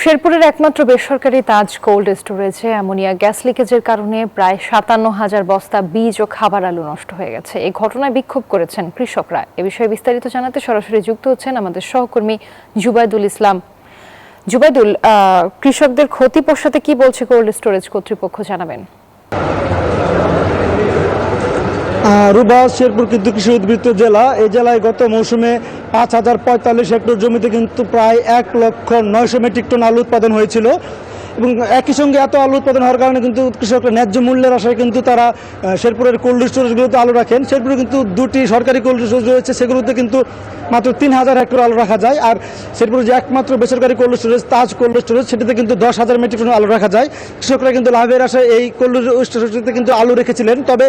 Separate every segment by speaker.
Speaker 1: শেরপুরের একমাত্র বেসরকারি তাজ কোল্ড স্টোরেজে অ্যামোনিয়া গ্যাস লিকেজের কারণে প্রায় ৫৭,০০০ বস্তা বীজ ও খাবার আলু নষ্ট হয়ে গেছে। এই ঘটনায় বিক্ষোভ করেছেন কৃষকরা। এ বিষয়ে বিস্তারিত জানাতে সরাসরি যুক্ত হচ্ছেন আমাদের সহকর্মী জুবাইদুল ইসলাম। জুবাইদুল, কৃষকদের ক্ষতি পোষাতে কি বলছে কোল্ড স্টোরেজ কর্তৃপক্ষ, জানাবেন।
Speaker 2: রুবা শেরপুর কিন্তু কৃষি উদ্বৃত্ত জেলা। এই জেলায় গত মৌসুমে ৫,০৪৫ হেক্টর জমিতে কিন্তু প্রায় ১,৯০,০০০ মেট্রিক টন আলু উৎপাদন হয়েছিল এবং একই সঙ্গে এত আলু উৎপাদন হওয়ার কারণে কিন্তু কৃষকরা ন্যায্য মূল্যের আশায় কিন্তু তারা শেরপুরের কোল্ড স্টোরেজগুলোতে আলু রাখেন। শেরপুরে কিন্তু দুটি সরকারি কোল্ড স্টোরেজ রয়েছে, সেগুলোতে কিন্তু মাত্র ৩,০০০ হেক্টর আলু রাখা যায়। আর শেরপুরে যে একমাত্র বেসরকারি কোল্ড স্টোরেজ তাজ কোল্ড স্টোরেজ, সেটিতে কিন্তু ১০,০০০ মেট্রিক টন আলু রাখা যায়। কৃষকরা কিন্তু লাভের আশায় এই কোল্ড স্টোরেজটিতে কিন্তু আলু রেখেছিলেন। তবে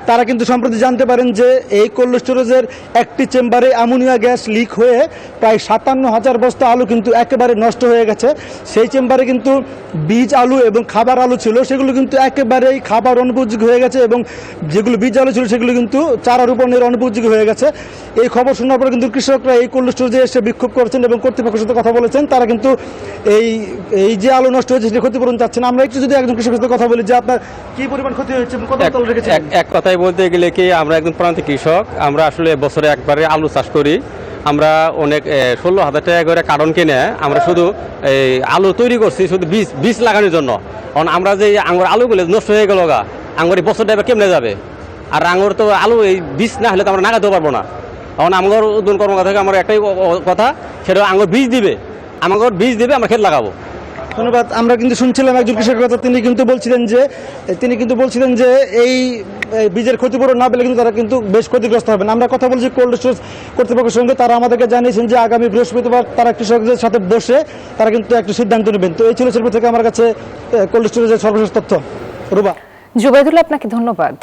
Speaker 2: তারা কিন্তু সম্প্রতি জানতে পারেন যে এই কোল্ড স্টোরেজের একটি চেম্বারে অ্যামোনিয়া গ্যাস লিক হয়ে প্রায় ৫৭,০০০ বস্তা আলু কিন্তু একেবারে নষ্ট হয়ে গেছে। সেই চেম্বারে কিন্তু বীজ আলু এবং খাবার আলু ছিল, সেগুলো কিন্তু একেবারেই খাবার অনুপযোগী হয়ে গেছে এবং যেগুলো বীজ আলু ছিল সেগুলো কিন্তু চারা রোপণের অনুপযোগী হয়ে গেছে। এই খবর শোনার পরে কিন্তু কৃষকরা এই কোল্ড স্টোরেজে এসে বিক্ষোভ করেছেন এবং কর্তৃপক্ষের সাথে কথা বলেছেন। তারা কিন্তু এই যে আলু নষ্ট হয়েছে সেটা ক্ষতিপূরণ চাচ্ছেন। আমরা একটু যদি একজন কৃষকের সাথে কথা বলি যে আপনার কি পরিমাণ ক্ষতি হয়েছে, কত আলু রেখেছেন?
Speaker 3: এক কথায় বলতে গেলে কি, আমরা একজন প্রান্তিক কৃষক। আমরা আসলে বছরে একবারে আলু চাষ করি। আমরা অনেক ১৬,০০০ টাকা করে কার্টন কিনে আমরা শুধু এই আলু তৈরি করছি শুধু বীজ লাগানোর জন্য। কারণ আমরা যে আঙুর আলুগুলো নষ্ট হয়ে গেল গা, আঙুর এই বছরটা এবার কেমনে যাবে? আর আঙুর তো আলু এই বীজ না হলে তো আমরা নাগাতে পারবো না। কারণ আমার উদ্যোগ কর্মকর্তা থেকে আমার একটাই কথা, সেটা আঙুর বীজ দিবে, আমাকে বীজ দিবে, আমরা ক্ষেত লাগাবো।
Speaker 2: ধন্যবাদ। আমরা কিন্তু শুনছিলাম একজন কৃষকের কথা। তিনি কিন্তু বলছিলেন যে এই বীজের ক্ষতিপূরণ না পেলে কিন্তু তারা কিন্তু বেশ ক্ষতিগ্রস্ত হবেন। আমরা কথা বলছি কোল্ড স্টোরেজ কর্তৃপক্ষের সঙ্গে। তারা আমাদেরকে জানিয়েছেন যে আগামী বৃহস্পতিবার তারা কৃষকদের সাথে বসে তারা কিন্তু একটা সিদ্ধান্ত নেবেন। তো এই ছিল শেরপুর থেকে আমার কাছে কোল্ড স্টোরেজের সর্বশেষ তথ্য। রুবা।
Speaker 1: জুবাইদুল, আপনাকে ধন্যবাদ।